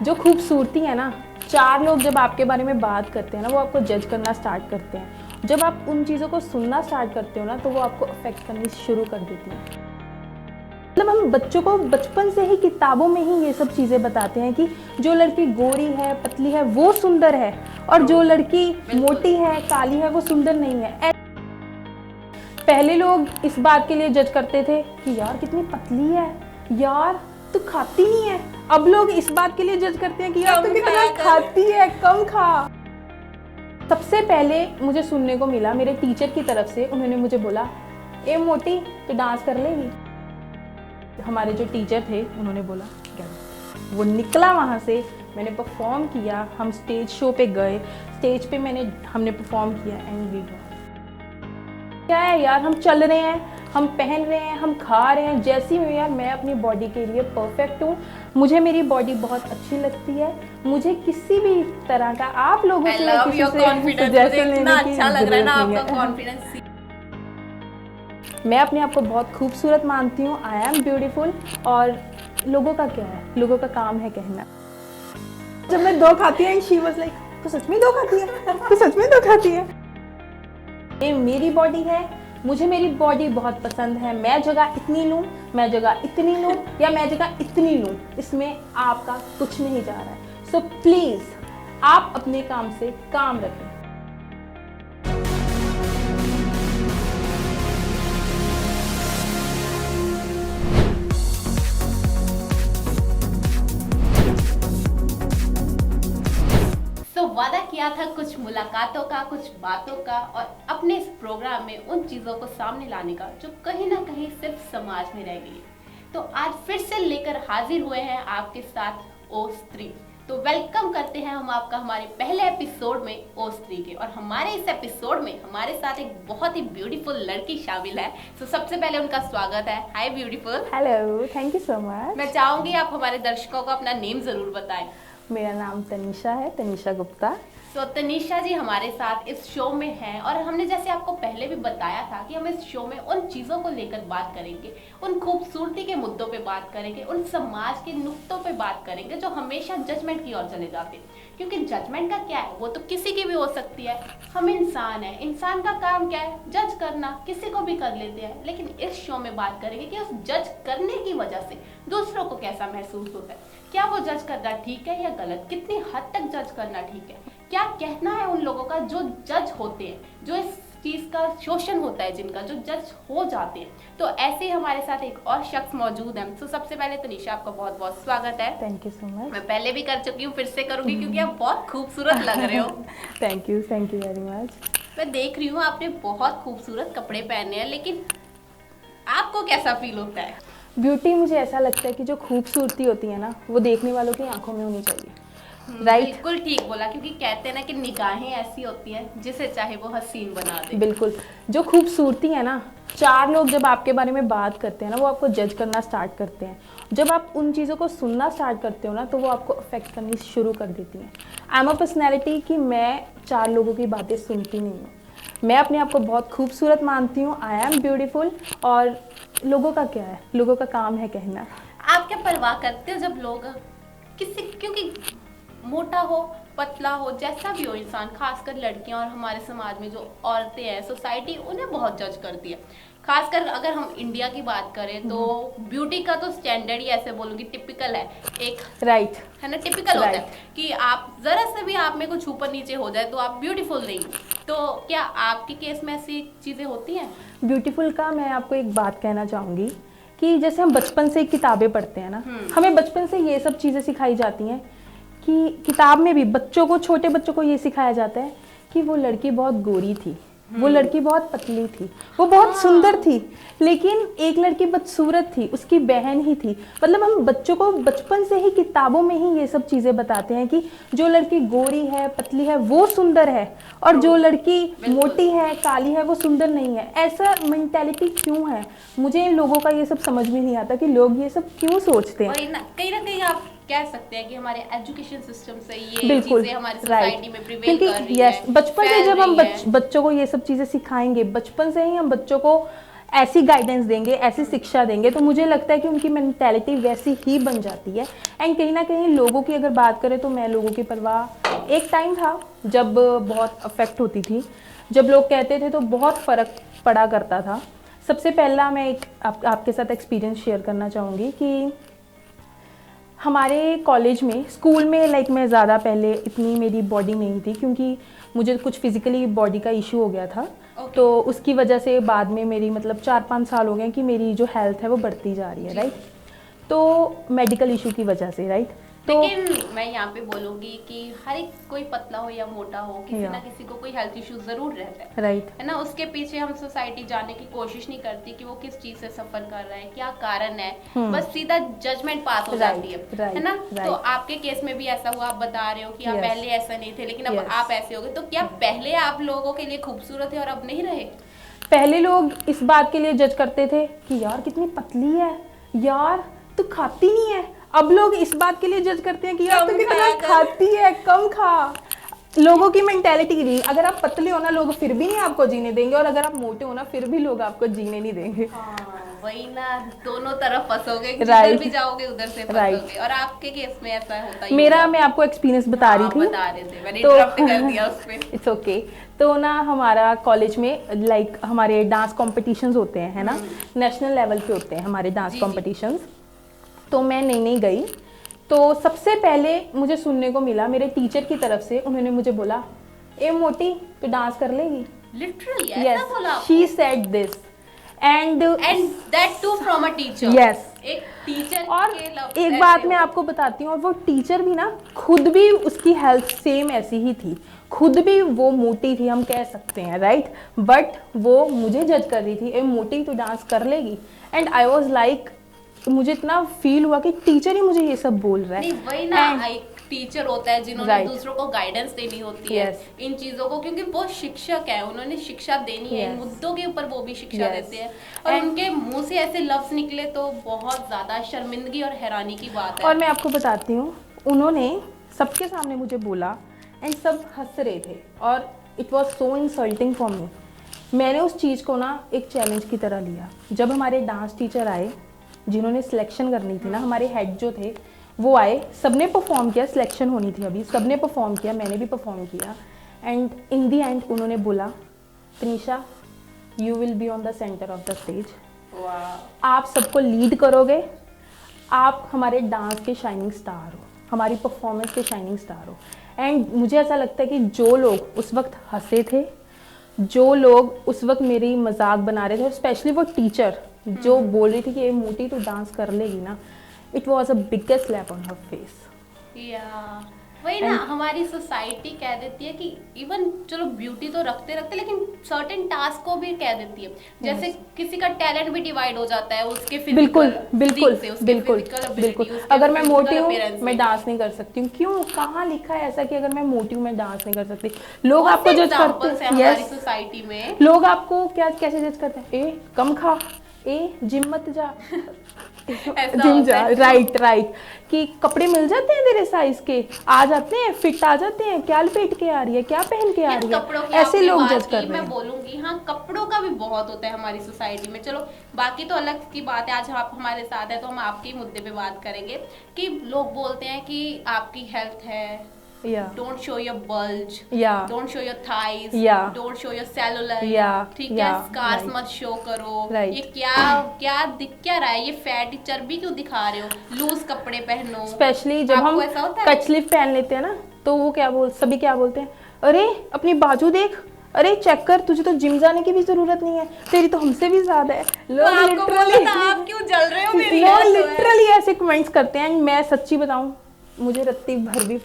जो खूबसूरती है ना, चार लोग जब आपके बारे में बात करते हैं ना, वो आपको जज करना स्टार्ट करते हैं। जब आप उन चीज़ों को सुनना स्टार्ट करते हो ना, तो वो आपको अफेक्ट करनी शुरू कर देती हैं। मतलब हम बच्चों को बचपन से ही किताबों में ही ये सब चीज़ें बताते हैं कि जो लड़की गोरी है, पतली है, वो सुंदर है, और जो लड़की मोटी है, काली है, वो सुंदर नहीं है। पहले लोग इस बात के लिए जज करते थे कि यार कितनी पतली है, यार तू खाती नहीं है। अब लोग इस बात के लिए जज करते हैं कि यार तू कितना खाती है, कम खा। सबसे पहले मुझे सुनने को मिला मेरे टीचर की तरफ से, उन्होंने मुझे बोला, ए मोटी तू डांस कर लेगी। हमारे जो टीचर थे उन्होंने बोला क्या, वो निकला वहाँ से, मैंने परफॉर्म किया, हम स्टेज शो पे गए, स्टेज पे हमने परफॉर्म किया एंड वी क्या है यार, हम चल रहे हैं, हम पहन रहे हैं, हम खा रहे हैं जैसी हूँ यार, मैं अपनी बॉडी के लिए परफेक्ट हूँ, मुझे मेरी बॉडी बहुत अच्छी लगती है, मुझे किसी भी तरह का आप लोगों से किसी से सजेशन लेने की जरूरत नहीं है। मैं अपने आप को बहुत खूबसूरत मानती हूँ, आई एम ब्यूटीफुल, और लोगों का क्या है, लोगों का काम है कहना। जब मैं दो खाती है, शी वाज लाइक, तू सच में दो खाती है, तू सच में दो खाती है। ये मेरी बॉडी है, मुझे मेरी बॉडी बहुत पसंद है, मैं जगह इतनी लूँ, मैं जगह इतनी लूँ, या मैं जगह इतनी लूँ, इसमें आपका कुछ नहीं जा रहा है। सो प्लीज़ आप अपने काम से काम रखें। वादा किया था कुछ मुलाकातों का, कुछ बातों का, और अपने इस प्रोग्राम में उन चीज़ों को सामने लाने का जो कहीं ना कहीं सिर्फ समाज में रह गई। तो आज फिर से लेकर हाजिर हुए हैं आपके साथ ओ स्त्री। तो वेलकम करते हैं हम आपका हमारे पहले एपिसोड में ओ स्त्री के। और हमारे इस एपिसोड में हमारे साथ एक बहुत ही ब्यूटीफुल लड़की शामिल है। तो सबसे पहले उनका स्वागत है। हाय beautiful. Hello, thank you so much. मैं चाहूंगी आप हमारे दर्शकों को अपना नेम जरूर बताएं। मेरा नाम तनीषा है, तनीषा गुप्ता। तो तनीषा जी हमारे साथ इस शो में हैं, और हमने जैसे आपको पहले भी बताया था कि हम इस शो में उन चीज़ों को लेकर बात करेंगे, उन खूबसूरती के मुद्दों पे बात करेंगे, उन समाज के नुक्तों पे बात करेंगे जो हमेशा जजमेंट की ओर चले जाते हैं। क्योंकि जजमेंट का क्या है, वो तो किसी की भी हो सकती है। हम इंसान हैं, इंसान का काम क्या है, जज करना, किसी को भी कर लेते हैं। लेकिन इस शो में बात करेंगे कि उस जज करने की वजह से दूसरों को कैसा महसूस होता है, क्या वो जज करना ठीक है या गलत, कितनी हद तक जज करना ठीक है, क्या कहना है उन लोगों का जो जज होते हैं, जो इस चीज का शोषण होता है, जिनका जो जज हो जाते हैं। तो ऐसे ही हमारे साथ एक और शख्स मौजूद है। तो सबसे पहले तनीषा आपका बहुत बहुत स्वागत है। Thank you so much. मैं पहले भी कर चुकी हूँ, फिर से करूंगी क्योंकि आप बहुत खूबसूरत लग रहे हो। Thank you very much. मैं देख रही हूँ आपने बहुत खूबसूरत कपड़े पहने हैं, लेकिन आपको कैसा फील होता है? ब्यूटी, मुझे ऐसा लगता है कि जो खूबसूरती होती है ना, वो देखने वालों की आंखों में होनी चाहिए। राइट, बिल्कुल ठीक बोला। क्योंकि कहते हैं ना कि निगाहें ऐसी होती हैं जिसे चाहे वो हसीन बना दे। बिल्कुल, जो खूबसूरती है ना, चार लोग जब आपके बारे में बात करते हैं ना, वो आपको जज करना स्टार्ट करते हैं। जब आप उन चीज़ों को सुनना स्टार्ट करते हो ना, तो वो आपको अफेक्ट करनी शुरू कर देती हैं। आई एम अ पर्सनैलिटी कि मैं चार लोगों की बातें सुनती नहीं हूँ। मैं अपने आप को बहुत खूबसूरत मानती हूँ, आई एम ब्यूटीफुल, और लोगों का क्या है, लोगों का काम है कहना। आप क्या परवाह करते हो जब लोग किसी, क्योंकि मोटा हो, पतला हो, जैसा भी हो इंसान, खासकर लड़कियां और हमारे समाज में जो औरतें हैं, सोसाइटी उन्हें बहुत जज करती है। खासकर अगर हम इंडिया की बात करें तो ब्यूटी का तो स्टैंडर्ड ही ऐसे बोलूँगी टिपिकल है, एक राइट है ना, टिपिकल होता है कि आप जरा से भी आप में कुछ ऊपर नीचे हो जाए तो आप ब्यूटीफुल नहीं। तो क्या आपके केस में ऐसी चीज़ें होती हैं? ब्यूटीफुल का मैं आपको एक बात कहना चाहूँगी कि जैसे हम बचपन से किताबें पढ़ते हैं ना, हमें बचपन से ये सब चीज़ें सिखाई जाती हैं कि किताब में भी बच्चों को, छोटे बच्चों को ये सिखाया जाता है कि वो लड़की बहुत गोरी थी, वो लड़की बहुत पतली थी, वो बहुत सुंदर थी, लेकिन एक लड़की बदसूरत थी, उसकी बहन ही थी। मतलब हम बच्चों को बचपन से ही किताबों में ही ये सब चीज़ें बताते हैं कि जो लड़की गोरी है, पतली है, वो सुंदर है, और जो लड़की मोटी है, काली है, वो सुंदर नहीं है। ऐसा मेंटालिटी क्यों है? मुझे इन लोगों का ये सब समझ में नहीं आता कि लोग ये सब क्यों सोचते हैं। कहीं ना कहीं आप कह सकते हैं कि हमारे एजुकेशन सिस्टम से ये चीजें हमारी सोसाइटी में प्रिवेल कर रही है। बचपन से जब हम बच्चों को ये सब चीज़ें सिखाएंगे, बचपन से ही हम बच्चों को ऐसी गाइडेंस देंगे, ऐसी शिक्षा देंगे, तो मुझे लगता है कि उनकी मेंटालिटी वैसी ही बन जाती है। एंड कहीं ना कहीं लोगों की अगर बात करें तो मैं लोगों की परवाह, एक टाइम था जब बहुत अफेक्ट होती थी, जब लोग कहते थे तो बहुत फ़र्क पड़ा करता था। सबसे पहला मैं एक आपके साथ एक्सपीरियंस शेयर करना चाहूँगी कि हमारे कॉलेज में, स्कूल में लाइक मैं ज़्यादा पहले इतनी मेरी बॉडी नहीं थी, क्योंकि मुझे कुछ फिज़िकली बॉडी का इशू हो गया था। तो उसकी वजह से बाद में मेरी मतलब 4-5 साल हो गए कि मेरी जो हेल्थ है वो बढ़ती जा रही है, राइट। तो मेडिकल इशू की वजह से, राइट। तो लेकिन मैं यहाँ पे बोलूंगी कि हर एक कोई पतला हो या मोटा हो, किसी ना किसी को कोई हेल्थ इशू जरूर रहता है, राइट, है ना। उसके पीछे हम सोसाइटी जाने की कोशिश नहीं करती कि वो किस चीज से सफर कर रहा है, क्या कारण है, बस सीधा जजमेंट पास हो जाती है ना। तो आपके केस में भी ऐसा हुआ, आप बता रहे हो कि आप पहले ऐसा नहीं थे लेकिन अब आप ऐसे हो गए, तो क्या पहले आप लोगों के लिए खूबसूरत थे और अब नहीं रहे? पहले लोग इस बात के लिए जज करते थे कि यार कितनी पतली है, यार तू खाती नहीं है। अब लोग इस बात के लिए जज करते हैं कि यार तू कितना खाती है, कम खा। लोगों की मेंटेलिटी नहीं, अगर आप पतले हो ना लोग फिर भी नहीं आपको जीने देंगे, और अगर आप मोटे हो ना फिर भी लोग आपको जीने नहीं देंगे। वही ना, दोनों तरफ फंसोगे, जिधर भी जाओगे उधर से फंसोगे। और आपके केस में ऐसा होता है? मेरा, मैं आपको एक्सपीरियंस बता रही थी, बता रहे थे, मैंने इंटरप्ट कर दिया उस पे। It's okay. तो ना हमारा कॉलेज में लाइक हमारे डांस कॉम्पिटिशन्स होते हैं, है ना, नेशनल लेवल पे होते हैं हमारे डांस कॉम्पिटिशन्स। तो मैं नई गई, तो सबसे पहले मुझे सुनने को मिला मेरे टीचर की तरफ से, उन्होंने मुझे बोला, ए मोटी तू डांस कर लेगी? लिटरली ऐसा बोला? She said this and that too from a teacher. Yes, एक टीचर। और एक बात मैं आपको बताती हूँ, और वो टीचर भी ना खुद भी उसकी हेल्थ सेम ऐसी ही थी, खुद भी वो मोटी थी हम कह सकते हैं, राइट। बट वो मुझे जज कर रही थी, ए मोटी तू डांस कर लेगी? एंड आई वॉज लाइक, मुझे इतना फील हुआ कि टीचर ही मुझे ये सब बोल रहा है। नहीं, वही ना, एक टीचर होता है जिन्होंने दूसरों को गाइडेंस देनी होती है इन चीजों को, क्योंकि वो शिक्षक है, उन्होंने शिक्षा देनी है इन मुद्दों के ऊपर, वो भी शिक्षा देते हैं। और उनके मुंह से ऐसे लफ्ज निकले तो बहुत ज्यादा शर्मिंदगी और हैरानी की बात है। और मैं आपको बताती हूँ, उन्होंने सबके सामने मुझे बोला एंड सब हंस रहे थे, और it was so insulting for me. मैंने उस चीज़ को ना एक चैलेंज की तरह लिया। जब हमारे डांस टीचर आए, जिन्होंने सिलेक्शन करनी थी ना, हमारे हेड जो थे वो आए, सबने परफॉर्म किया, सिलेक्शन होनी थी अभी, सबने परफॉर्म किया, मैंने भी परफॉर्म किया। एंड इन दी एंड उन्होंने बोला, Tanisha you will be on the centre of the stage, आप सबको लीड करोगे, आप हमारे डांस के शाइनिंग स्टार हो, हमारी परफॉर्मेंस के शाइनिंग स्टार हो। एंड मुझे ऐसा लगता है कि जो लोग उस वक्त हंसे थे, जो लोग उस वक्त मेरी मजाक बना रहे थे, और स्पेशली वो टीचर जो बोल रही थी कि ये मोटी तो डांस कर लेगी ना, it was a biggest slap on her face. वही ना, हमारी सोसाइटी कह देती है कि इवन चलो ब्यूटी तो रखते लेकिन सर्टेन टास्क को भी कह देती है, जैसे किसी का टैलेंट भी डिवाइड हो जाता है उसके बिल्कुल अगर मैं मोटी हूँ मैं डांस नहीं कर सकती हूँ, क्यों, कहाँ लिखा है ऐसा कि अगर मैं मोटी हूँ मैं डांस नहीं कर सकती? लोग आपको जज करते हैं हमारी सोसाइटी में, लोग आपको क्या कैसे जज करते हैं, ए कम खा, ए जिम मत जा, जिम जा, राइट, कि कपड़े मिल जाते हैं तेरे साइज के, आ जाते हैं, फिट आ जाते हैं, क्या लपेट के आ रही है, क्या पहन के आ रही है, ऐसे लोग जज कर रहे हैं। मैं बोलूंगी हाँ, कपड़ों का भी बहुत होता है हमारी सोसाइटी में। चलो बाकी तो अलग की बात है, आज आप हमारे साथ है तो हम आपके ही मुद्दे पे बात करेंगे कि लोग बोलते हैं कि आपकी हेल्थ है, don't show your bulge, don't show your thighs, don't show your cellulite, ठीक है, scars मत शो करो, ये क्या दिख क्या रहा है, ये फैट चर्बी क्यों दिखा रहे हो, लूज कपड़े पहनो। स्पेशली जब हम कट स्लीव पहन लेते हैं ना, तो वो सभी क्या बोलते हैं, अरे अपनी बाजू देख, अरे चेक कर, तुझे तो जिम जाने की भी जरूरत नहीं है, तेरी तो हमसे भी ज्यादा है। लोग लिटरली, आप क्यों जल रहे हो मेरी? लोग लिटरली ऐसे कमेंट्स करते हैं। मैं सच्ची बताऊं, मुझे रत्ती भर भी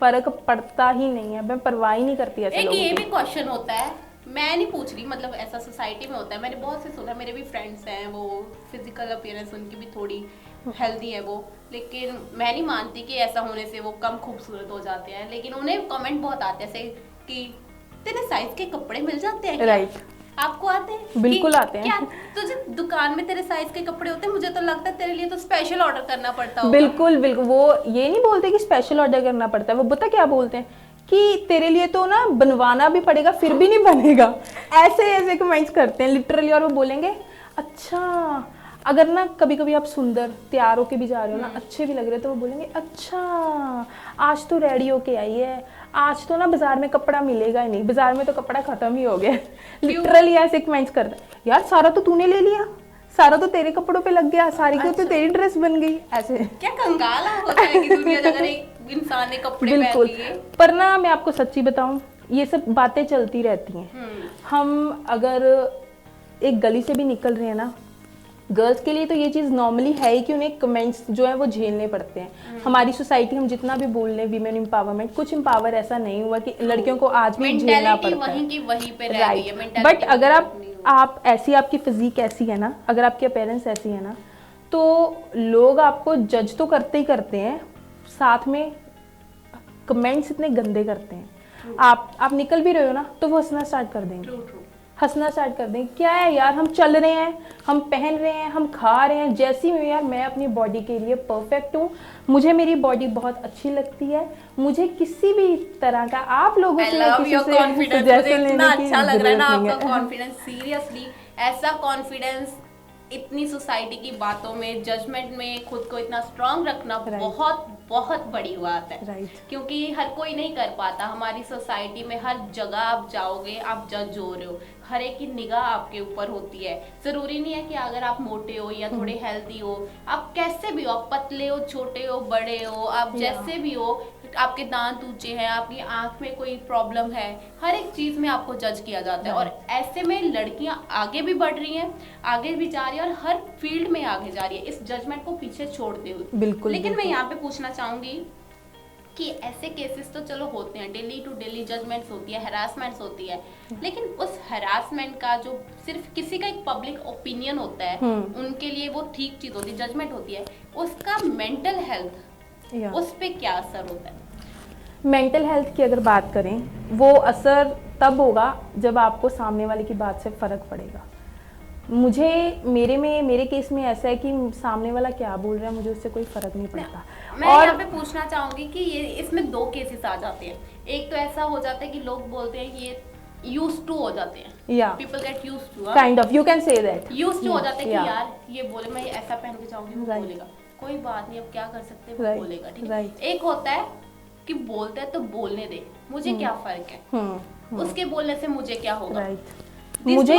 फर्क पड़ता ही नहीं है, मैं परवाह ही नहीं करती ऐसे लोगों की। ये भी क्वेश्चन होता है, मैं नहीं पूछ रही, मतलब ऐसा सोसाइटी में होता है, मैंने बहुत से सुना, मेरे भी फ्रेंड्स हैं, वो फिजिकल अपीयरेंस उनकी भी थोड़ी हेल्दी है वो, लेकिन मैं नहीं मानती कि ऐसा होने से वो कम खूबसूरत हो जाते हैं। लेकिन उन्हें कमेंट बहुत आते हैं जैसे कि तेरे साइज के कपड़े मिल जाते हैं, राइट, आपको आते हैं? बिल्कुल आते हैं। क्या तुझे दुकान में तेरे साइज के कपड़े होते हैं? मुझे तो लगता है तेरे लिए तो स्पेशल ऑर्डर करना पड़ता होगा। बिल्कुल, वो ये नहीं बोलते कि स्पेशल ऑर्डर करना पड़ता है, वो पता क्या बोलते हैं कि तेरे लिए तो ना बनवाना भी पड़ेगा फिर भी नहीं बनेगा। ऐसे कमेंट्स करते हैं लिटरली, और वो बोलेंगे अच्छा, अगर ना कभी कभी आप सुंदर तैयार होके भी जा रहे हो ना, अच्छे भी लग रहे हो, तो वो बोलेंगे अच्छा आज तो रेडी होके आई है, आज तो ना बाजार में कपड़ा मिलेगा ही नहीं, बाजार में तो कपड़ा खत्म ही हो गया। लिटरली ऐसे कमेंट्स करते हैं, यार सारा तो तूने ले लिया, सारा तो तेरे कपड़ों पे लग गया, सारी की तो तेरी ड्रेस बन गई। ऐसे क्या कंगाला होता है कि दुनिया अगर एक इंसान ने कपड़े पहन बिल्कुल। लिए। पर ना मैं आपको सच्ची बताऊं, ये सब बातें चलती रहती हैं। हम अगर एक गली से भी निकल रहे हैं ना, गर्ल्स के लिए तो ये चीज़ नॉर्मली है ही कि उन्हें कमेंट्स जो है वो झेलने पड़ते हैं। हमारी सोसाइटी हम जितना भी बोल रहे हैं वीमेन एम्पावरमेंट, कुछ एम्पावर ऐसा नहीं हुआ कि लड़कियों को आज भी झेलना पड़ता है। वहीं की वहीं पे रह गई है राइट। बट अगर आप ऐसी, आपकी फिजिक ऐसी है ना, अगर आपकी अपीयरेंस ऐसी है ना, तो लोग आपको जज तो करते ही करते हैं, साथ में कमेंट्स इतने गंदे करते हैं। आप निकल भी रहे हो ना तो वो हंसना स्टार्ट कर देंगे, हंसना स्टार्ट कर देंगे। क्या है यार, हम चल रहे हैं, हम पहन रहे हैं, हम खा रहे हैं, जैसी मैं यार, मैं अपनी बॉडी के लिए परफेक्ट हूँ, मुझे मेरी बॉडी बहुत अच्छी लगती है, मुझे किसी भी तरह का आप लोगों से किसी से सजेशन लेने की अच्छा लग रहा है ना जरूरत नहीं आपका है। कॉन्फिडेंस। सीरियसली ऐसा कॉन्फिडेंस इतनी सोसाइटी की बातों में, जजमेंट में खुद को इतना स्ट्रांग रखना बहुत बहुत बड़ी बात है। क्योंकि हर कोई नहीं कर पाता। हमारी सोसाइटी में हर जगह आप जाओगे आप जज हो रहे हो, हर एक की निगाह आपके ऊपर होती है। जरूरी नहीं है कि अगर आप मोटे हो या थोड़े हेल्दी हो, आप कैसे भी हो, आप पतले हो, छोटे हो, बड़े हो, आप जैसे भी हो, आपके दांत ऊंचे हैं, आपकी आंख में कोई प्रॉब्लम है, हर एक चीज में आपको जज किया जाता है। और ऐसे में लड़कियां आगे भी बढ़ रही हैं, आगे भी जा रही है और हर फील्ड में आगे जा रही है इस जजमेंट को पीछे छोड़ते हुए। बिल्कुल। लेकिन मैं यहाँ पे पूछना चाहूंगी कि ऐसे केसेस तो चलो होते हैं, डेली टू डेली जजमेंट्स होती है, हैरासमेंट्स होती है, लेकिन उस हैरासमेंट का जो सिर्फ किसी का एक पब्लिक ओपिनियन होता है, उनके लिए वो ठीक चीज होती है, जजमेंट होती है, उसका मेंटल हेल्थ उस पे क्या असर होता है? मेंटल हेल्थ की अगर बात करें, वो असर तब होगा जब आपको सामने वाले की बात से फ़र्क पड़ेगा। मेरे केस में ऐसा है कि सामने वाला क्या बोल रहा है मुझे उससे कोई फ़र्क नहीं पड़ता। मैं यहाँ पे पूछना चाहूंगी कि ये इसमें दो केसेस आ जाते हैं। एक तो ऐसा हो जाता है कि लोग बोलते हैं कि ये used to हो जाते हैं, या people get used to, kind of you can say that, used to हो जाते हैं कि यार ये बोले मैं ऐसा पहन के जाऊंगी, वो बोलेगा कोई बात नहीं, अब क्या कर सकते हैं, वो बोलेगा, ठीक है। एक होता है कि बोलता है तो बोलने दे, मुझे क्या फर्क है, उसके बोलने से मुझे क्या होगा। मुझे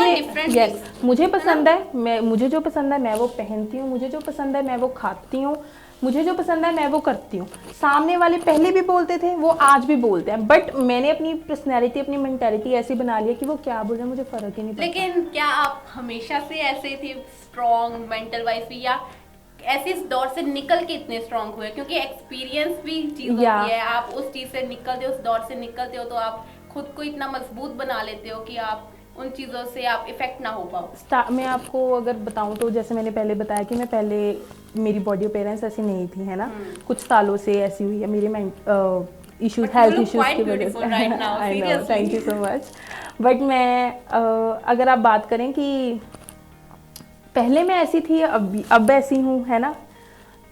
पसंद है, मुझे जो पसंद है मैं वो पहनती हूँ, मुझे जो पसंद है मैं वो खाती हूँ, मुझे जो पसंद है मैं वो करती हूँ। सामने वाले पहले भी बोलते थे, वो आज भी बोलते हैं, बट मैंने अपनी पर्सनैलिटी, अपनी मेंटालिटी ऐसी बना ली है कि वो क्या बोल रहे हैं मुझे फर्क ही नहीं पड़ता। लेकिन क्या आप हमेशा से ऐसे थे स्ट्रॉन्ग मेंटल वाइज भी, या ऐसे इस दौर से निकल के इतने स्ट्रॉन्ग हुए? क्योंकि एक्सपीरियंस भी चीज होती है, आप उस चीज से निकलते हो, उस दौर से निकलते हो, तो आप खुद को इतना मजबूत बना लेते हो कि आप उन चीज़ों से आप इफेक्ट ना हो पाओ। मैं आपको अगर बताऊं तो जैसे मैंने पहले बताया कि मैं पहले मेरी बॉडी अपीयरेंस ऐसी नहीं थी, है ना, कुछ सालों से ऐसी हुई है मेरी इश्यूज, हेल्थ इश्यूज की वजह से। I know, thank you so much. But मैं अगर आप बात करें कि पहले मैं ऐसी थी, अब ऐसी हूँ, है ना,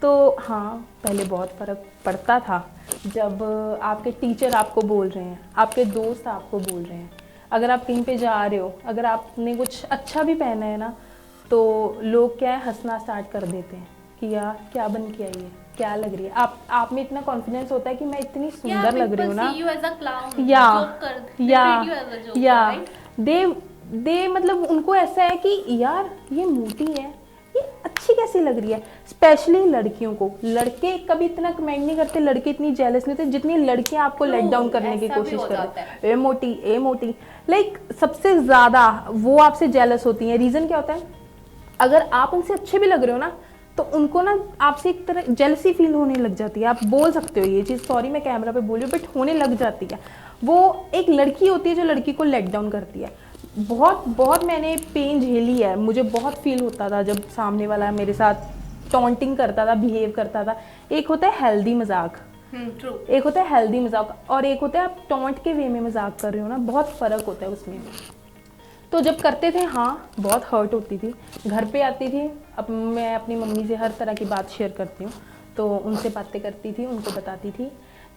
तो हाँ पहले बहुत फ़र्क पड़ता था। जब आपके टीचर आपको बोल रहे हैं, आपके दोस्त आपको बोल रहे हैं, अगर आप कहीं पे जा रहे हो, अगर आपने कुछ अच्छा भी पहना है ना, तो लोग क्या है हंसना स्टार्ट कर देते हैं कि यार क्या बन के आई है, क्या लग रही है। आप में इतना कॉन्फिडेंस होता है कि मैं इतनी सुंदर लग रही हूँ ना, दे मतलब उनको ऐसा है कि यार ये मोटी है, ये अच्छी कैसी लग रही है। स्पेशली लड़कियों को, लड़के कभी इतना कमेंट नहीं करते, लड़के इतनी जेलस नहीं होते जितनी लड़कियां आपको लेट डाउन करने की कोशिश करते हैं। ए मोटी लाइक सबसे ज्यादा वो आपसे जेलस होती हैं। रीजन क्या होता है, अगर आप उनसे अच्छे भी लग रहे हो ना, तो उनको ना आपसे एक तरह जेलसी फील होने लग जाती है। आप बोल सकते हो ये चीज़, सॉरी मैं कैमरा पे बोल रही हूँ, बट होने लग जाती है। वो एक लड़की होती है जो लड़की को लेट डाउन करती है। बहुत मैंने पेन झेली है, मुझे बहुत फील होता था जब सामने वाला मेरे साथ टॉन्टिंग करता था, बिहेव करता था। एक होता है हेल्दी मजाक, एक होता है हेल्दी मजाक, और एक होता है आप टॉन्ट के वे में मजाक कर रहे हो ना, बहुत फ़र्क होता है उसमें। तो जब करते थे हाँ बहुत हर्ट होती थी। घर पे आती थी, अब मैं अपनी मम्मी से हर तरह की बात शेयर करती हूँ, तो उनसे बातें करती थी, उनको बताती थी।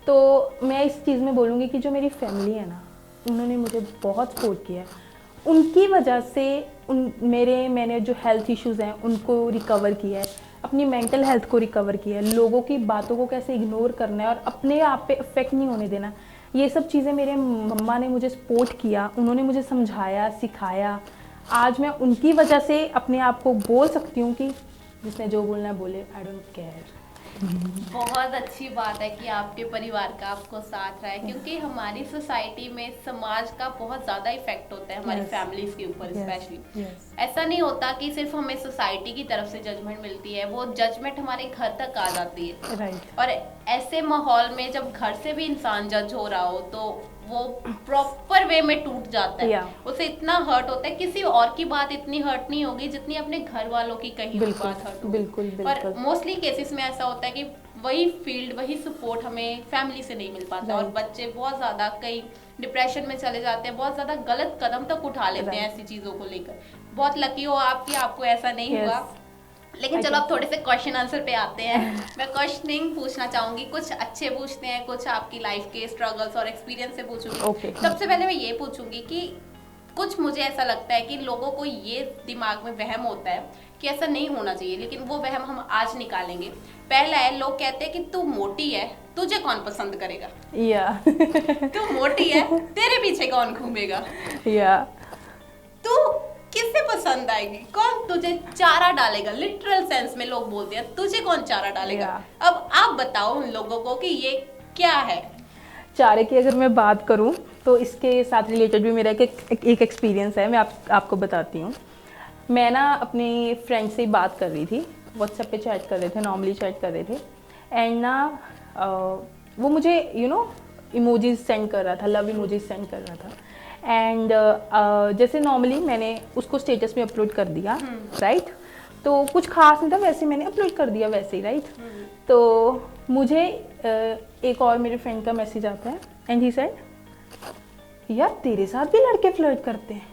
तो मैं इस चीज़ में बोलूँगी कि जो मेरी फैमिली है ना, उन्होंने मुझे बहुत सपोर्ट किया है। उनकी वजह से मैंने जो हेल्थ इश्यूज़ हैं उनको रिकवर किया है, अपनी मेंटल हेल्थ को रिकवर किया है, लोगों की बातों को कैसे इग्नोर करना है और अपने आप पे इफ़ेक्ट नहीं होने देना। ये सब चीज़ें मेरे मम्मा ने मुझे सपोर्ट किया, उन्होंने मुझे समझाया, सिखाया। आज मैं उनकी वजह से अपने आप को बोल सकती हूँ कि जिसने जो बोलना है बोले, आई डोंट केयर। बहुत अच्छी बात है कि आपके परिवार का आपको साथ रहा है, क्योंकि हमारी सोसाइटी में समाज का बहुत ज़्यादा इफेक्ट होता है हमारी Yes. फैमिलीज के ऊपर स्पेशली। Yes. ऐसा नहीं होता कि सिर्फ हमें सोसाइटी की तरफ से जजमेंट मिलती है, वो जजमेंट हमारे घर तक आ जाती है। राइट। और ऐसे माहौल में जब घर से भी इंसान जज हो रहा हो तो वो प्रॉपर वे में टूट जाता है। Yeah. उसे इतना हर्ट होता है, किसी और की बात इतनी हर्ट नहीं होगी जितनी अपने घर वालों की कही हुई बिल्कुल, बात हर्ट होगी। बिल्कुल, और बिल्कुल। मोस्टली केसेस में ऐसा होता है कि वही फील्ड, वही सपोर्ट हमें फैमिली से नहीं मिल पाता और Right. बच्चे बहुत ज्यादा कई डिप्रेशन में चले जाते हैं, बहुत ज्यादा गलत कदम तक उठा लेते हैं Right. ऐसी चीजों को लेकर। बहुत लकी हो आपकी, आपको ऐसा नहीं Yes. हुआ। लेकिन I चलो can अब थोड़े से क्वेश्चन आंसर पे आते हैं। मैं क्वेश्चनिंग पूछना चाहूंगी, कुछ अच्छे पूछते हैं, कुछ आपकी लाइफ के स्ट्रगल्स और एक्सपीरियंस से पूछूंगी। Okay. सबसे पहले मैं ये पूछूंगी कि कुछ मुझे ऐसा लगता है कि लोगों को ये दिमाग में वहम होता है कि ऐसा नहीं होना चाहिए, लेकिन वो वहम हम आज निकालेंगे। पहला है, लोग कहते हैं कि तू मोटी है, तुझे कौन पसंद करेगा? या तू मोटी है, तेरे पीछे कौन घूमेगा? या तू किससे पसंद आएगी? कौन तुझे चारा डालेगा? लिटरल सेंस में लोग बोलते हैं तुझे कौन चारा डालेगा? अब आप बताओ उन लोगों को कि ये क्या है। चारे की अगर मैं बात करूं तो इसके साथ रिलेटेड भी मेरा एक एक्सपीरियंस है, मैं आपको बताती हूँ। मैं ना अपनी फ्रेंड से बात कर रही थी, व्हाट्सएप पे चैट कर रहे थे, नॉर्मली चैट कर रहे थे। एंड ना वो मुझे इमोजीज सेंड कर रहा था, लव इमोजीज सेंड कर रहा था। एंड जैसे नॉर्मली मैंने उसको स्टेटस में अपलोड कर दिया, राइट। तो कुछ खास नहीं था, वैसे मैंने अपलोड कर दिया वैसे ही, राइट। तो मुझे एक और मेरे फ्रेंड का मैसेज आता है एंड ही सेड, यार तेरे साथ भी लड़के फ्लर्ट करते हैं,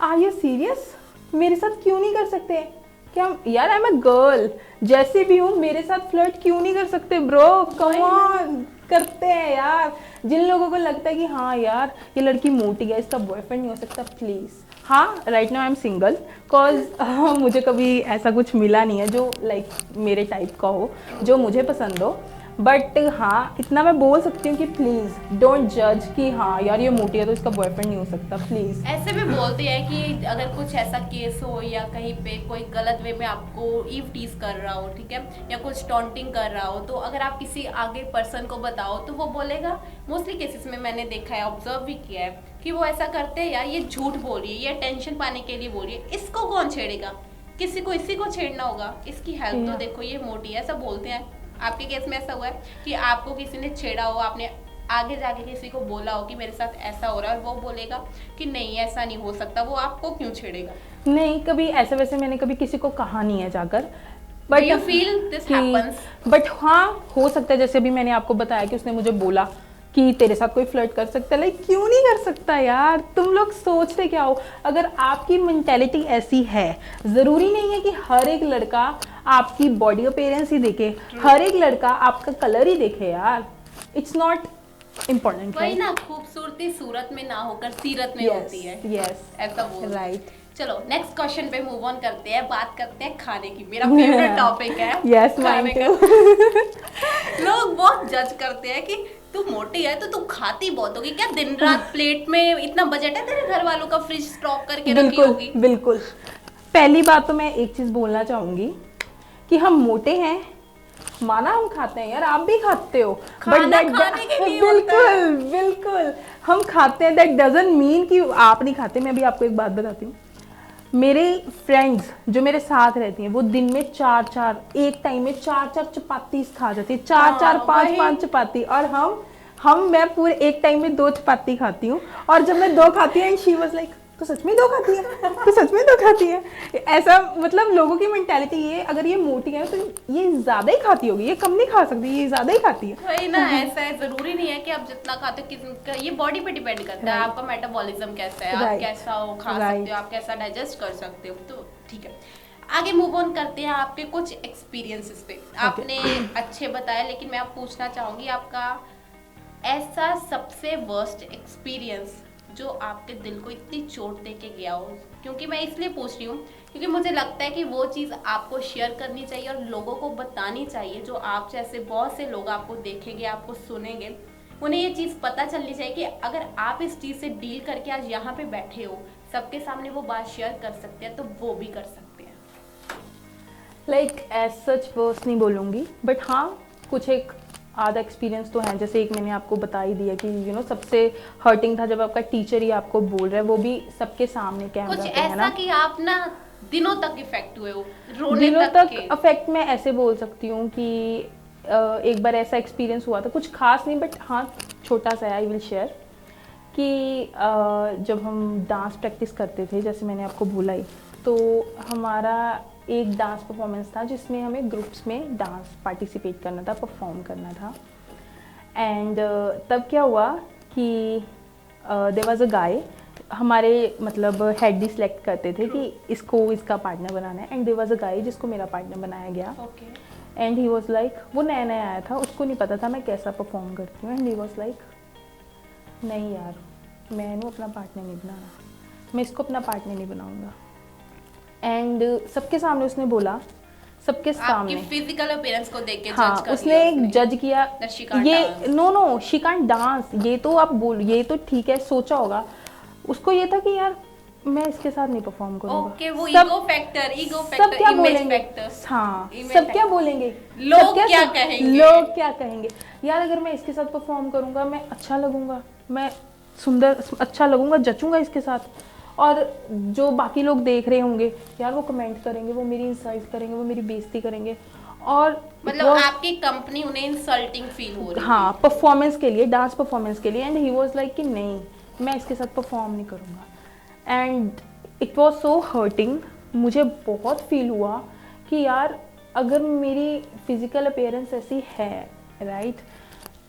आर यू सीरियस? मेरे साथ क्यों नहीं कर सकते क्या? यार आई एम अ गर्ल, जैसे भी हूँ, मेरे साथ फ्लर्ट क्यों नहीं कर सकते ब्रो? कम ऑन, करते हैं यार। जिन लोगों को लगता है कि हाँ यार ये लड़की मोटी है, इसका बॉयफ्रेंड नहीं हो सकता, प्लीज़। हाँ, right now I am single cause मुझे कभी ऐसा कुछ मिला नहीं है जो लाइक मेरे टाइप का हो, जो मुझे पसंद हो। बट हाँ, इतना मैं बोल सकती हूँ कि प्लीज़ डोंट जज कि हाँ यार ये मोटी है तो इसका बॉयफ्रेंड नहीं हो सकता, प्लीज़। ऐसे भी बोलते हैं कि अगर कुछ ऐसा केस हो या कहीं पे कोई गलत वे में आपको ईव टीज कर रहा हो, ठीक है, या कुछ टॉन्टिंग कर रहा हो, तो अगर आप किसी आगे पर्सन को बताओ तो वो बोलेगा, मोस्टली केसेस में मैंने देखा है, ऑब्जर्व भी किया है कि वो ऐसा करते हैं, यार ये झूठ बोल रही है, ये टेंशन पाने के लिए बोल रही है, इसको कौन छेड़ेगा? किसी को इसी को छेड़ना होगा, इसकी हेल्थ तो देखो, ये मोटी है, ऐसा बोलते हैं। आपके केस में ऐसा हुआ है कि आपको किसी ने छेड़ा हो, आपने आगे जाके किसी को बोला हो कि मेरे साथ ऐसा हो रहा है, और वो बोलेगा कि नहीं ऐसा नहीं हो सकता, वो आपको क्यों छेड़ेगा? नहीं, कभी ऐसे वैसे मैंने कभी किसी को कहा नहीं है जाकर, but you feel this happens? But हाँ, हो सकता है, जैसे अभी मैंने आपको बताया कि उसने मुझे बोला कि तेरे साथ कोई फ्लर्ट कर सकता है, लाइक क्यों नहीं कर सकता यार? तुम लोग सोचते क्या हो? अगर आपकी मेंटेलिटी ऐसी है, ज़रूरी नहीं है कि हर एक लड़का आपकी बॉडी अपीयरेंस ही देखे, हर एक लड़का आपका कलर ही देखे यार। It's not important. वही ना, खूबसूरती सूरत में ना होकर सीरत में होती है। यस, ऐसा बोल राइट। चलो नेक्स्ट क्वेश्चन पे मूव ऑन करते हैं, बात करते हैं खाने की। मेरा फेवरेट टॉपिक है यस, खाने माइन का। टू। लोग बहुत जज करते हैं कि तू मोटी है तो तू खाती बहुत होगी, क्या दिन रात प्लेट में इतना बजट है तेरे घर वालों का फ्रिज स्टॉक करके रखी होगी? बिल्कुल बिल्कुल। पहली बात तो मैं एक चीज़ बोलना चाहूँगी कि हम मोटे हैं, माना हम खाते हैं यार, आप भी खाते हो, खाना खाने के लिए होता है। बिल्कुल बिल्कुल हम खाते हैं, दैट डजंट मीन कि आप नहीं खाते। मैं अभी आपको एक बात बताती हूँ, मेरे फ्रेंड्स जो मेरे साथ रहती हैं वो दिन में एक टाइम में चार चपाती खा जाती है, चार पांच चपाती। और मैं पूरे एक टाइम में 2 चपाती खाती हूँ, और जब मैं 2 खाती हूँ एंड शी वाज लाइक, तो सच में 2 खाती है, तो सच में 2 खाती है। ऐसा मतलब लोगों की मेंटालिटी ये, अगर ये मोटी है तो ये ज्यादा ही खाती होगी, ये कम नहीं खा सकती, ये ज्यादा ही खाती है। वही ना, ऐसा है, जरूरी नहीं है कि आप जितना खाते हो किसी, ये बॉडी पे डिपेंड करता है, आपका मेटाबॉलिज्म कैसा है, आप कैसा हो खा सकते हो, आप कैसा डाइजेस्ट कर सकते हो। तो ठीक है, आगे मूव ऑन करते हैं आपके कुछ एक्सपीरियंसेस पे। आपने अच्छे बताया, लेकिन मैं आप पूछना चाहूंगी आपका ऐसा सबसे वर्स्ट एक्सपीरियंस जो आपके दिल को इतनी चोट दे के गया हो? क्योंकि मैं इसलिए पूछ रही हूँ क्योंकि मुझे लगता है कि वो चीज़ आपको शेयर करनी चाहिए और लोगों को बतानी चाहिए। जो आप जैसे बहुत से लोग आपको देखेंगे, आपको सुनेंगे, उन्हें ये चीज़ पता चलनी चाहिए कि अगर आप इस चीज़ से डील करके आज यहाँ पे बैठे हो, सबके सामने वो बात शेयर कर सकते हैं, तो वो भी कर सकते हैं। लाइक एज सच वर्स नहीं बोलूँगी, बट हाँ कुछ एक आधा एक्सपीरियंस तो है। जैसे एक मैंने आपको बता ही दिया कि सबसे हर्टिंग था जब आपका टीचर ही आपको बोल रहा है, वो भी सबके सामने कैमरा कुछ पे, है ना। ऐसा कि आप ना दिनों तक इफेक्ट हुए हो, रोने दिनों तक तक अफेक्ट मैं ऐसे बोल सकती हूँ कि एक बार ऐसा एक्सपीरियंस हुआ था, कुछ खास नहीं बट हाँ छोटा सा, आई विल शेयर कि जब हम डांस प्रैक्टिस करते थे, जैसे मैंने आपको बोला ही, तो हमारा एक डांस परफॉर्मेंस था जिसमें हमें ग्रुप्स में डांस पार्टिसिपेट करना था, परफॉर्म करना था। एंड तब क्या हुआ कि देयर वाज अ गाय, हमारे मतलब हेड ही सिलेक्ट करते थे कि इसको इसका पार्टनर बनाना है, एंड देयर वाज अ गाय जिसको मेरा पार्टनर बनाया गया। Okay. And he was like, वो नया नया आया था, उसको नहीं पता था मैं कैसा परफॉर्म करती हूँ, एंड ही वाज लाइक नहीं यार मैंने अपना पार्टनर नहीं बनाना, मैं इसको अपना पार्टनर नहीं बनाऊंगा। एंड सबके सामने उसने बोला, सबके सामने आपकी फिजिकल अपीयरेंस को देख के हाँ जज कर उसने एक जज किया ये, नो शी कांट डांस, ये तो आप बोल, ये तो ठीक है सोचा होगा, उसको ये था कि यार मैं इसके साथ नहीं परफॉर्म करूंगा। ओके, वो सब ईगो फैक्टर, सब क्या इमेज बोलेंगे, फैक्टर। हाँ Image सब क्या factor। बोलेंगे, लोग सब क्या कहेंगे, लोग क्या कहेंगे। यार अगर मैं इसके साथ परफॉर्म करूंगा मैं अच्छा लगूंगा, मैं सुंदर अच्छा लगूंगा, जचूंगा इसके साथ, और जो बाकी लोग देख रहे होंगे यार वो कमेंट करेंगे, वो मेरी इंसल्ट करेंगे, वो मेरी बेइज्जती करेंगे, और मतलब आपकी कंपनी उन्हें इंसल्टिंग फील हो रही हाँ परफॉर्मेंस के लिए, डांस परफॉर्मेंस के लिए। एंड ही वाज लाइक कि नहीं मैं इसके साथ परफॉर्म नहीं करूँगा। And it was so hurting, मुझे बहुत फील हुआ कि यार अगर मेरी फिजिकल अपीयरेंस ऐसी है राइट,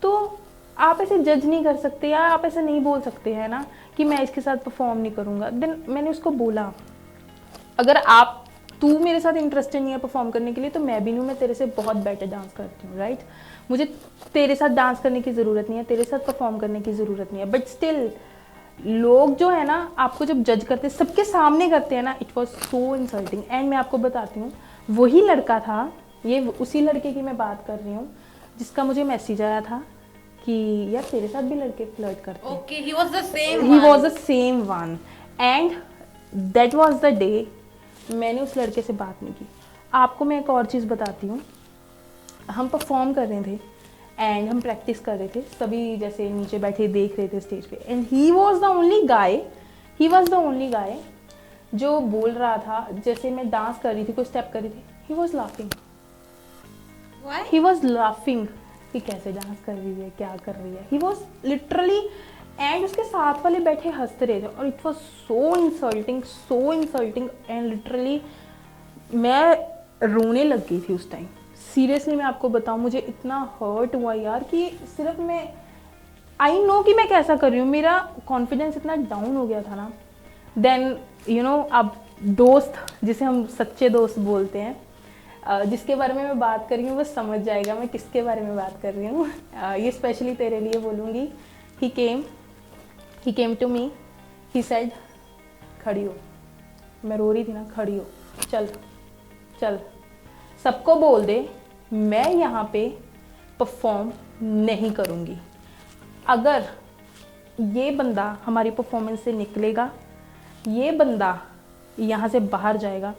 तो आप ऐसे जज नहीं कर सकते या आप ऐसे नहीं बोल सकते हैं ना कि मैं इसके साथ परफॉर्म नहीं करूँगा। देन मैंने उसको बोला अगर तू मेरे साथ इंटरेस्टेड नहीं है परफॉर्म करने के लिए तो मैं भी नहीं हूँ, मैं तेरे से बहुत बेटर डांस करती हूँ राइट, मुझे तेरे साथ डांस करने की ज़रूरत नहीं है, तेरे साथ परफॉर्म करने की ज़रूरत नहीं है, बट स्टिल लोग जो है ना आपको जब जज करते हैं, सबके सामने करते हैं ना, it was so insulting. And मैं आपको बताती हूँ वही लड़का था, ये उसी लड़के की मैं बात कर रही हूँ जिसका मुझे मैसेज आया था कि यार तेरे साथ भी लड़के फ्लर्ट करते हैं। Okay, he was the same one. And that was the day मैंने उस लड़के से बात नहीं की। आपको मैं एक और चीज़ बताती हूँ, हम परफॉर्म कर रहे थे एंड हम प्रैक्टिस कर रहे थे, सभी जैसे नीचे बैठे देख रहे थे स्टेज पे, and he was the only guy जो बोल रहा था, जैसे मैं डांस कर रही थी, कोई स्टेप कर रही थी, ही वॉज लाफिंग कि कैसे डांस कर रही है, क्या कर रही है, ही वॉज लिटरली, एंड उसके साथ वाले बैठे हंसते रहे थे, और it was so insulting and literally मैं रोने लग गई थी उस टाइम। सीरियसली मैं आपको बताऊं मुझे इतना हर्ट हुआ यार कि सिर्फ मैं आई नो कि मैं कैसा कर रही हूँ, मेरा कॉन्फिडेंस इतना डाउन हो गया था ना। देन अब दोस्त, जिसे हम सच्चे दोस्त बोलते हैं, जिसके बारे में मैं बात कर रही हूँ वो समझ जाएगा मैं किसके बारे में बात कर रही हूँ। ये स्पेशली तेरे लिए बोलूँगी। ही came to me, he said खड़ी हो, मैं रो रही थी ना, खड़ी हो, चल सबको बोल दे मैं यहाँ पे परफॉर्म नहीं करूँगी, अगर ये बंदा हमारी परफॉर्मेंस से निकलेगा, ये बंदा यहाँ से बाहर जाएगा,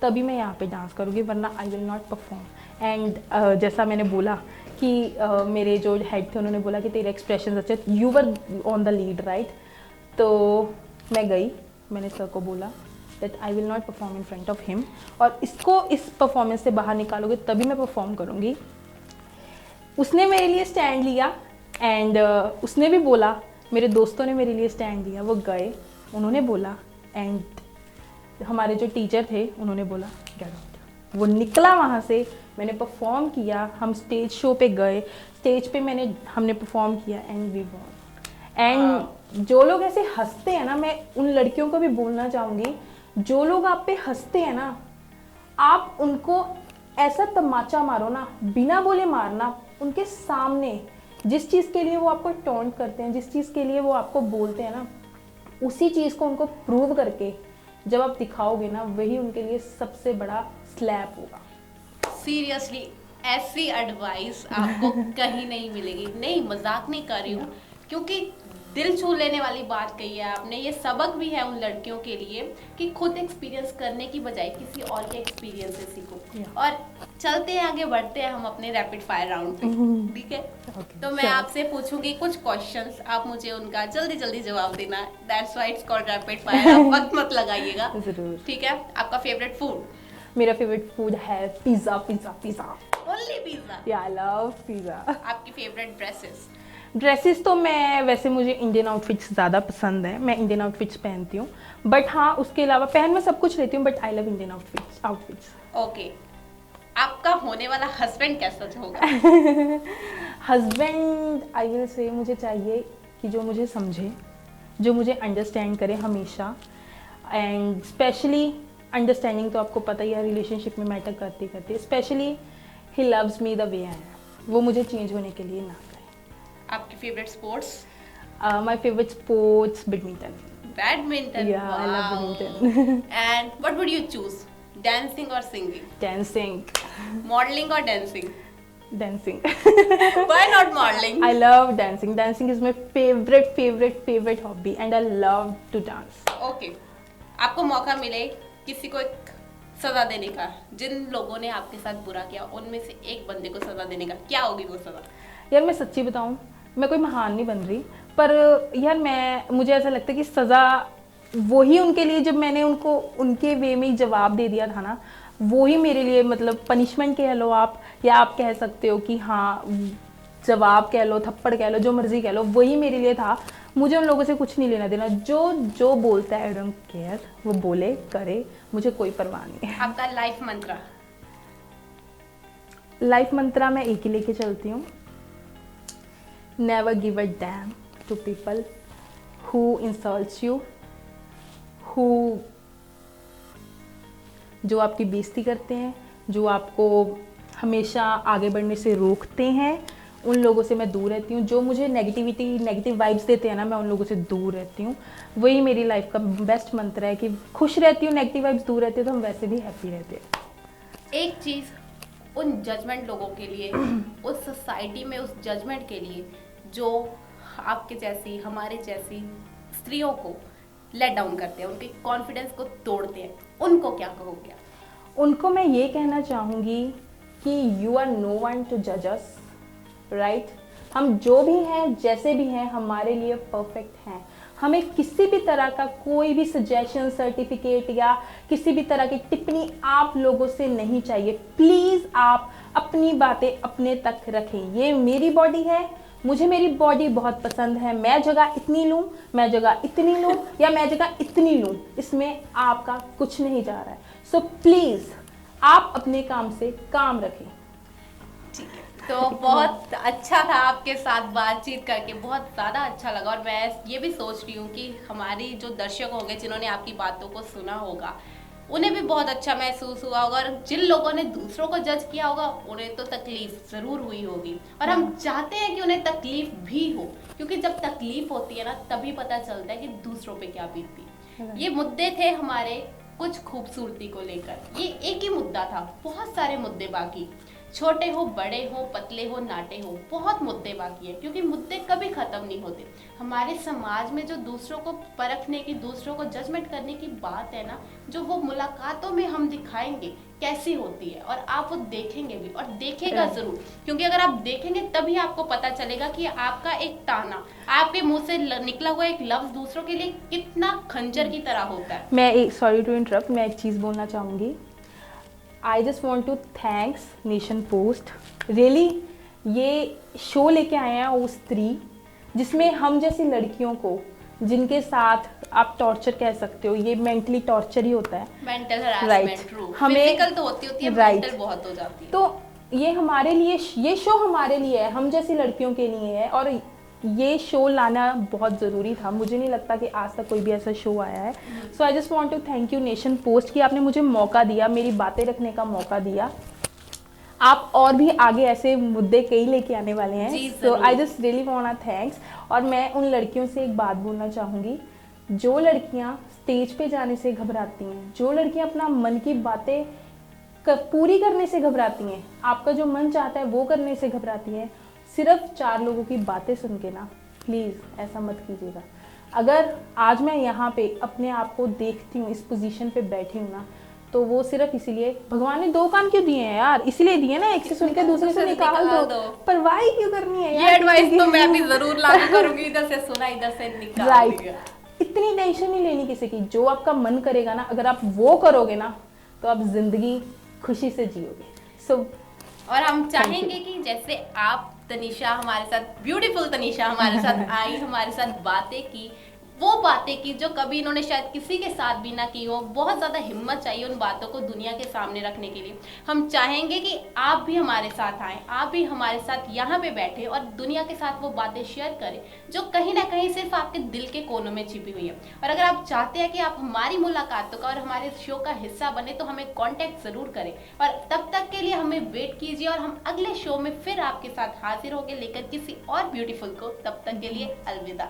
तभी मैं यहाँ पे डांस करूँगी, वरना I will not perform. And जैसा मैंने बोला कि मेरे जो हेड थे उन्होंने बोला कि तेरे एक्सप्रेशन अच्छे, you were on the lead right, तो मैं गई, मैंने सर को बोला that I will not perform in front of him, और इसको इस परफॉर्मेंस से बाहर निकालोगे तभी मैं परफॉर्म करूँगी। उसने मेरे लिए स्टैंड लिया एंड उसने भी बोला, मेरे दोस्तों ने मेरे लिए स्टैंड लिया, वो गए, उन्होंने बोला, एंड हमारे जो टीचर थे उन्होंने बोला गेट आउट। वो निकला वहाँ से, मैंने परफॉर्म किया, हम स्टेज शो पे गए, स्टेज पे हमने परफॉर्म किया एंड वी वॉन। एंड जो लोग ऐसे हंसते हैं ना, मैं उन लड़कियों को भी बोलना चाहूँगी, जो लोग आप पे हंसते हैं ना, आप उनको ऐसा तमाचा मारो ना, बिना बोले मारना, उनके सामने जिस चीज़ के लिए वो आपको टॉन्ट करते हैं, जिस चीज़ के लिए वो आपको बोलते हैं ना, उसी चीज़ को उनको प्रूव करके जब आप दिखाओगे ना, वही उनके लिए सबसे बड़ा स्लैप होगा। सीरियसली ऐसी एडवाइस आपको कहीं नहीं मिलेगी। नहीं, मजाक नहीं कर रही हूँ, क्योंकि दिल छू लेने वाली बात कही है आपने। ये सबक भी है उन लड़कियों के लिए कि खुद एक्सपीरियंस करने की बजाय किसी और के एक्सपीरियंस से सीखो। और चलते हैं आगे, बढ़ते हैं हम अपने रैपिड फायर राउंड पे, ठीक है? तो मैं आपसे पूछूंगी कुछ क्वेश्चंस, आप मुझे उनका जल्दी जल्दी जवाब देना। That's why it's called rapid fire. आप वक्त मत लगाइएगा, जरूर। ठीक है? आपका फेवरेट फूड? मेरा फेवरेट फूड है pizza. Pizza pizza only pizza? या आई लव पिज़्ज़ा। आपकी फेवरेट ड्रेसेस? ड्रेसेस तो मैं वैसे, मुझे इंडियन आउटफिट्स ज़्यादा पसंद है, मैं इंडियन आउटफिट्स पहनती हूँ। बट हाँ, उसके अलावा पहन मैं सब कुछ लेती हूँ, but I love Indian outfits. Okay, आपका होने वाला हस्बैंड कैसा होगा? हस्बैंड आई विल से, मुझे चाहिए कि जो मुझे समझे, जो मुझे अंडरस्टैंड करे हमेशा। एंड स्पेशली अंडरस्टैंडिंग तो आपको पता ही है, रिलेशनशिप में मैटर करती करती। Specially he loves me the way I am, वो मुझे चेंज होने के लिए ना करे। आपकी favourite sports? My favourite sports badminton. Badminton? Yeah, I love badminton. And what would you choose? Dancing or singing? Dancing. Modeling or dancing? Dancing. Why not modeling? I love dancing. Dancing is my favorite hobby, and I love to dance. Okay. आपको मौका मिले किसी को एक सजा देने का, जिन लोगों ने आपके साथ बुरा किया उनमें से एक बंदे को सजा देने का, क्या होगी वो सजा? यार मैं सच्ची बताऊं, मैं कोई महान नहीं बन रही, पर यार मुझे ऐसा लगता है कि सज़ा वही उनके लिए, जब मैंने उनको उनके वे में ही जवाब दे दिया था ना, वही मेरे लिए, मतलब पनिशमेंट कह लो आप, या आप कह सकते हो कि हाँ जवाब कह लो, थप्पड़ कह लो, जो मर्जी कह लो, वही मेरे लिए था। मुझे उन लोगों से कुछ नहीं लेना देना, जो बोलता है आई डोंट केयर, वो बोले करे, मुझे कोई परवाह नहीं है। आपका लाइफ मंत्रा? लाइफ मंत्रा मैं एक ही लेके चलती हूँ, never give a damn to people who insults you, जो आपकी बेइज्जती करते हैं, जो आपको हमेशा आगे बढ़ने से रोकते हैं, उन लोगों से मैं दूर रहती हूँ। जो मुझे नेगेटिव वाइब्स देते हैं ना, मैं उन लोगों से दूर रहती हूँ। वही मेरी लाइफ का बेस्ट मंत्र है कि खुश रहती हूँ, नेगेटिव वाइब्स दूर रहती है, तो हम वैसे भी हैप्पी रहते हैं। एक चीज़ उन जजमेंट लोगों के लिए, उस सोसाइटी में उस जजमेंट के लिए जो आपके जैसी, हमारे जैसी स्त्रियों को लेट डाउन करते हैं, उनके कॉन्फिडेंस को तोड़ते हैं, उनको क्या कहोगे? उनको मैं ये कहना चाहूँगी कि you are no one to जज अस, राइट? हम जो भी हैं, जैसे भी हैं, हमारे लिए परफेक्ट हैं। हमें किसी भी तरह का कोई भी सजेशन, सर्टिफिकेट या किसी भी तरह की टिप्पणी आप लोगों से नहीं चाहिए। प्लीज़ आप अपनी बातें अपने तक रखें। ये मेरी बॉडी है, मुझे मेरी बॉडी बहुत पसंद है, मैं जगह इतनी लूँ, मैं जगह इतनी लूँ, या मैं जगह इतनी लूँ, इसमें आपका कुछ नहीं जा रहा है। सो प्लीज़ आप अपने काम से काम रखें। ठीक है, तो बहुत अच्छा था आपके साथ बातचीत करके, बहुत ज़्यादा अच्छा लगा। और मैं ये भी सोच रही हूँ कि हमारी जो दर्शक होंगे, जिन्होंने आपकी बातों को सुना होगा, उन्हें भी बहुत अच्छा महसूस हुआ होगा। और जिन लोगों ने दूसरों को जज किया होगा, उन्हें तो तकलीफ ज़रूर हुई होगी। और हम चाहते हैं कि उन्हें तकलीफ भी हो, क्योंकि जब तकलीफ होती है ना, तभी पता चलता है कि दूसरों पे क्या बीतती। ये मुद्दे थे हमारे कुछ खूबसूरती को लेकर। ये एक ही मुद्दा था, बहुत सारे मुद्दे बाकी, छोटे हो, बड़े हो, पतले हो, नाटे हो, बहुत मुद्दे बाकी है, क्योंकि मुद्दे कभी ख़त्म नहीं होते। हमारे समाज में जो दूसरों को परखने की, दूसरों को जजमेंट करने की बात है ना, जो वो मुलाकातों में हम दिखाएंगे कैसी होती है, और आप वो देखेंगे भी, और देखेगा ज़रूर, क्योंकि अगर आप देखेंगे तभी आपको पता चलेगा कि आपका एक ताना, आपके मुंह से निकला हुआ एक लफ्ज़ दूसरों के लिए कितना खंजर की तरह होता है। मैं सॉरी टू इंटरप्ट, मैं एक चीज़ बोलना चाहूँगी। I just want to thanks Nation Post, really ये शो लेके आए हैं वो स्त्री, जिसमें हम जैसी लड़कियों को, जिनके साथ आप टॉर्चर कह सकते हो, ये मेंटली टॉर्चर ही होता है, मेंटल हरासमेंट, ट्रू, हमें फिजिकल तो होती है, मेंटल बहुत हो जाती है। तो ये हमारे लिए, ये शो हमारे लिए है, हम जैसी लड़कियों के लिए है, और ये शो लाना बहुत ज़रूरी था। मुझे नहीं लगता कि आज तक कोई भी ऐसा शो आया है। So I just want to thank you Nation Post कि आपने मुझे मौका दिया, मेरी बातें रखने का मौका दिया। आप और भी आगे ऐसे मुद्दे कई लेके आने वाले हैं, so I just really want thanks. और मैं उन लड़कियों से एक बात बोलना चाहूँगी जो लड़कियां स्टेज पे जाने से घबराती हैं, जो लड़कियां अपना मन की बातें पूरी करने से घबराती हैं, आपका जो मन चाहता है वो करने से घबराती हैं, सिर्फ 4 लोगों की बातें सुन के ना प्लीज़ ऐसा मत कीजिएगा। अगर आज मैं यहाँ पे अपने आप को देखती हूँ, इस पोजीशन पे बैठी हूँ ना, तो वो सिर्फ इसीलिए, भगवान ने 2 कान क्यों दिए हैं यार, इसीलिए दिए ना, एक से सुन के दूसरे से निकाल दो, परवाह क्यों करनी है ये यार। एडवाइस तो मैं भी जरूर लागू करूंगी, इधर से सुना इधर से निकाल राइट, दिया। इतनी टेंशन नहीं लेनी किसी की, जो आपका मन करेगा ना, अगर आप वो करोगे ना तो आप जिंदगी खुशी से जियोगे। सो और हम चाहेंगे कि जैसे आप तनीषा हमारे साथ, ब्यूटीफुल तनीषा हमारे साथ आई, हमारे साथ बातें की, वो बातें की जो कभी इन्होंने शायद किसी के साथ भी ना की हो। बहुत ज़्यादा हिम्मत चाहिए उन बातों को दुनिया के सामने रखने के लिए। हम चाहेंगे कि आप भी हमारे साथ आएँ, आप भी हमारे साथ यहाँ पे बैठे और दुनिया के साथ वो बातें शेयर करें जो कहीं ना कहीं सिर्फ आपके दिल के कोनों में छिपी हुई है। और अगर आप चाहते हैं कि आप हमारी मुलाकातों का और हमारे शो का हिस्सा बने तो हमें कॉन्टैक्ट ज़रूर करें, और तब तक के लिए हमें वेट कीजिए और हम अगले शो में फिर आपके साथ हाजिर होंगे लेकर किसी और ब्यूटीफुल को। तब तक के लिए अलविदा।